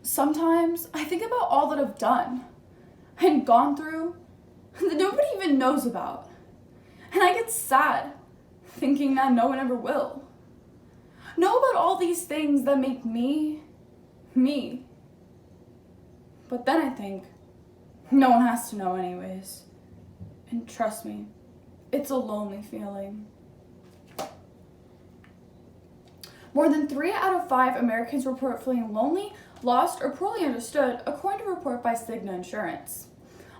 Sometimes I think about all that I've done and gone through that nobody even knows about. And I get sad thinking that no one ever will. Know about all these things that make me, me. But then I think, no one has to know anyways. And trust me, it's a lonely feeling. More than 3 out of 5 Americans report feeling lonely, lost, or poorly understood, according to a report by Cigna Insurance.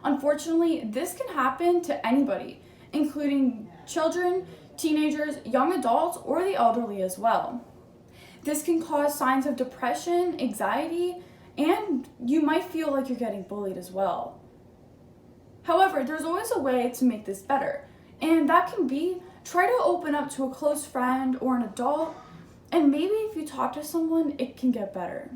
Unfortunately, this can happen to anybody, including children, teenagers, young adults, or the elderly as well. This can cause signs of depression, anxiety, and you might feel like you're getting bullied as well. However, there's always a way to make this better, and that can be try to open up to a close friend or an adult, and maybe if you talk to someone, it can get better.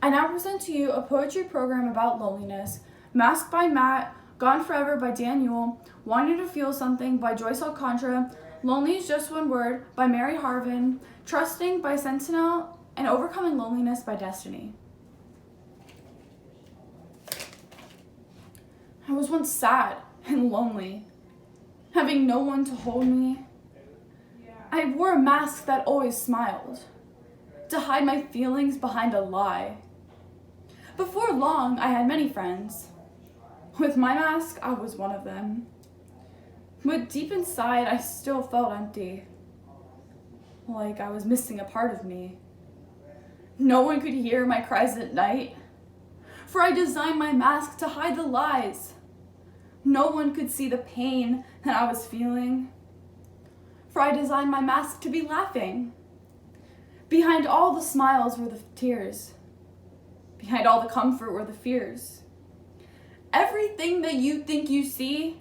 I now present to you a poetry program about loneliness, Masked by Matt, Gone Forever by Daniel, Wanting to Feel Something by Joyce Alcantara, Lonely is Just One Word by Mary Harvin, Trusting by Sentinel, and Overcoming Loneliness by Destiny. I was once sad and lonely, having no one to hold me. I wore a mask that always smiled, to hide my feelings behind a lie. Before long, I had many friends. With my mask, I was one of them. But deep inside, I still felt empty, like I was missing a part of me. No one could hear my cries at night, for I designed my mask to hide the lies. No one could see the pain that I was feeling, for I designed my mask to be laughing. Behind all the smiles were the tears. Behind all the comfort were the fears. Everything that you think you see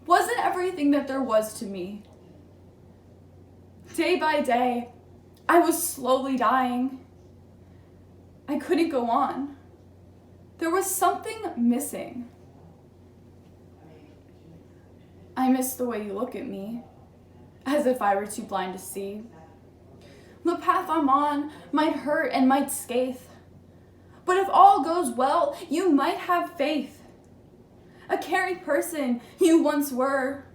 wasn't everything that there was to me. Day by day, I was slowly dying. I couldn't go on. There was something missing. I miss the way you look at me, as if I were too blind to see. The path I'm on might hurt and might scathe, but if all goes well, you might have faith. A caring person you once were.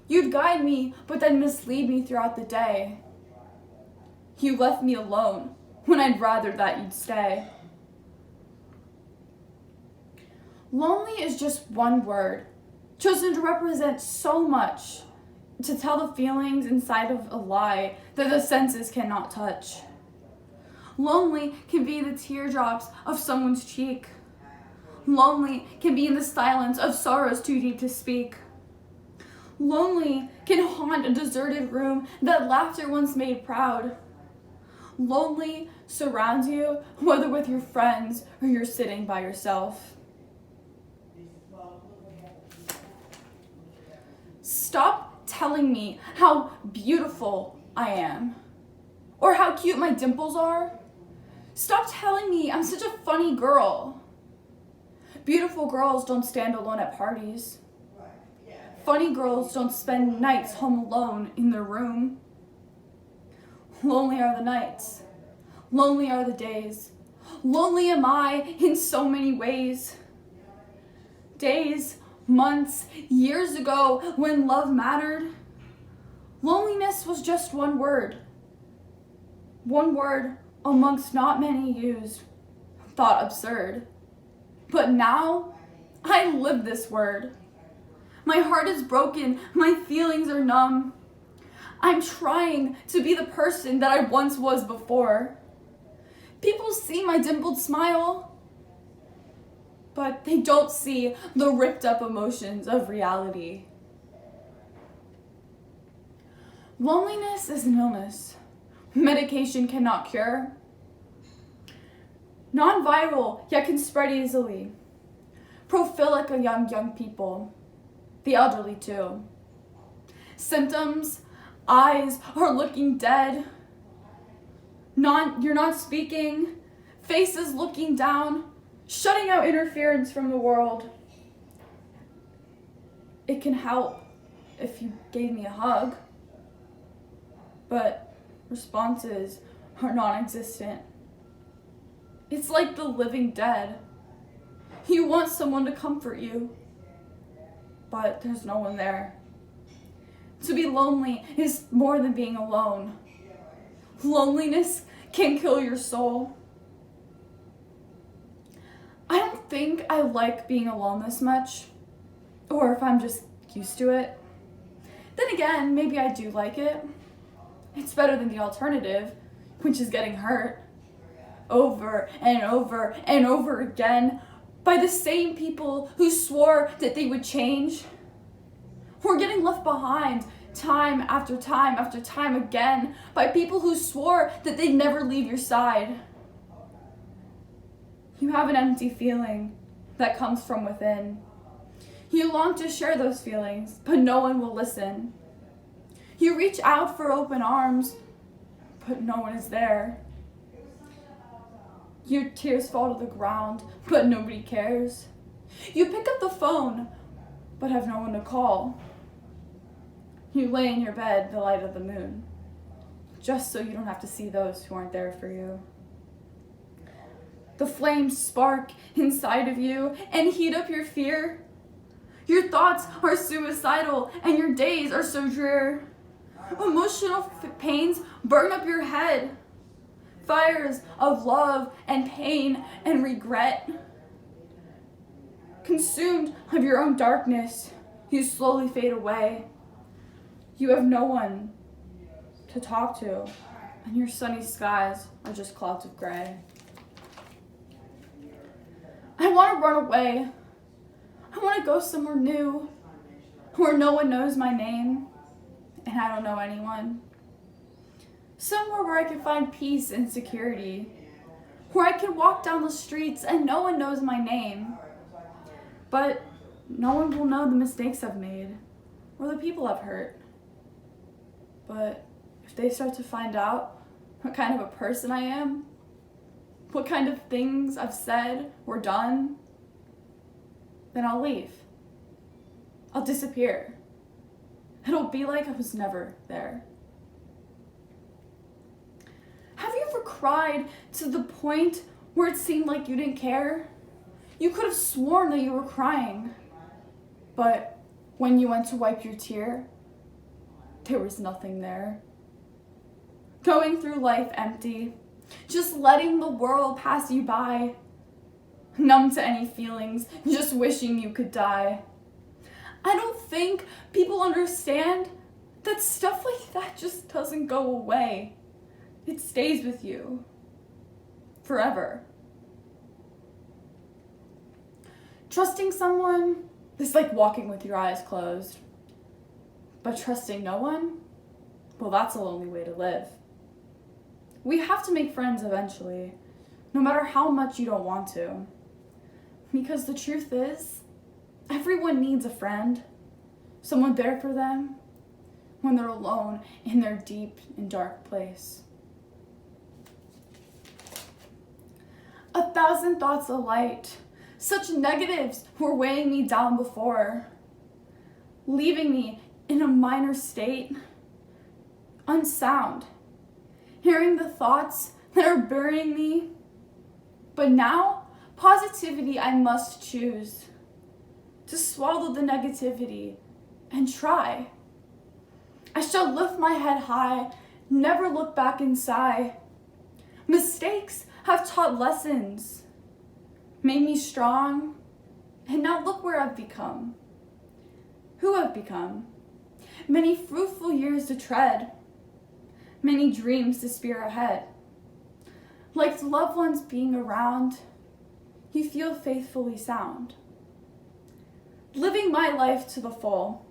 You'd guide me, but then mislead me throughout the day. You left me alone when I'd rather that you'd stay. Lonely is just one word, chosen to represent so much, to tell the feelings inside of a lie that the senses cannot touch. Lonely can be the teardrops of someone's cheek. Lonely can be in the silence of sorrows too deep to speak. Lonely can haunt a deserted room that laughter once made proud. Lonely surrounds you, whether with your friends or you're sitting by yourself. Stop telling me how beautiful I am, or how cute my dimples are. Stop telling me I'm such a funny girl. Beautiful girls don't stand alone at parties. Funny girls don't spend nights home alone in their room. Lonely are the nights. Lonely are the days. Lonely am I in so many ways. Days, months, years ago when love mattered, loneliness was just one word. One word amongst not many used, thought absurd. But now, I live this word. My heart is broken, my feelings are numb. I'm trying to be the person that I once was before. People see my dimpled smile, but they don't see the ripped up emotions of reality. Loneliness is an illness medication cannot cure. Non-viral, yet can spread easily. Prophilic of young people, the elderly too. Symptoms, eyes are looking dead. You're not speaking, faces looking down, shutting out interference from the world. It can help if you gave me a hug, but responses are non-existent. It's like the living dead. You want someone to comfort you, but there's no one there. To be lonely is more than being alone. Loneliness can kill your soul. I don't think I like being alone this much, or if I'm just used to it. Then again, maybe I do like it. It's better than the alternative, which is getting hurt over and over and over again by the same people who swore that they would change. We're getting left behind time after time after time again by people who swore that they'd never leave your side. You have an empty feeling that comes from within. You long to share those feelings, but no one will listen. You reach out for open arms, but no one is there. Your tears fall to the ground, but nobody cares. You pick up the phone, but have no one to call. You lay in your bed, the light of the moon, just so you don't have to see those who aren't there for you. The flames spark inside of you and heat up your fear. Your thoughts are suicidal and your days are so drear. Emotional pains burn up your head. Fires of love and pain and regret. Consumed of your own darkness, you slowly fade away. You have no one to talk to, and your sunny skies are just clouds of gray. I want to run away. I want to go somewhere new, where no one knows my name, and I don't know anyone. Somewhere where I can find peace and security, where I can walk down the streets and no one knows my name. But no one will know the mistakes I've made, or the people I've hurt. But if they start to find out what kind of a person I am, what kind of things I've said or done, then I'll leave. I'll disappear. It'll be like I was never there. Have you ever cried to the point where it seemed like you didn't care? You could have sworn that you were crying, but when you went to wipe your tear, there was nothing there. Going through life empty, just letting the world pass you by, numb to any feelings, just wishing you could die. I don't think people understand that stuff like that just doesn't go away. It stays with you forever. Trusting someone is like walking with your eyes closed. But trusting no one, well, that's a lonely way to live. We have to make friends eventually, no matter how much you don't want to. Because the truth is, everyone needs a friend, someone there for them when they're alone in their deep and dark place. 1,000 thoughts alight, such negatives were weighing me down before, leaving me in a minor state, unsound, hearing the thoughts that are burying me. But now, positivity I must choose, to swallow the negativity and try. I shall lift my head high, never look back and sigh. Mistakes have taught lessons, made me strong, and now look where I've become. Who I've become. Many fruitful years to tread, many dreams to spear ahead. Like loved ones being around, you feel faithfully sound. Living my life to the full,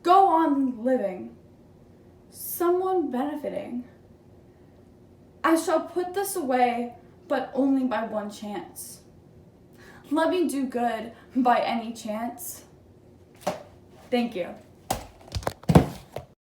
go on living, someone benefiting. I shall put this away, but only by one chance. Let me do good by any chance. Thank you.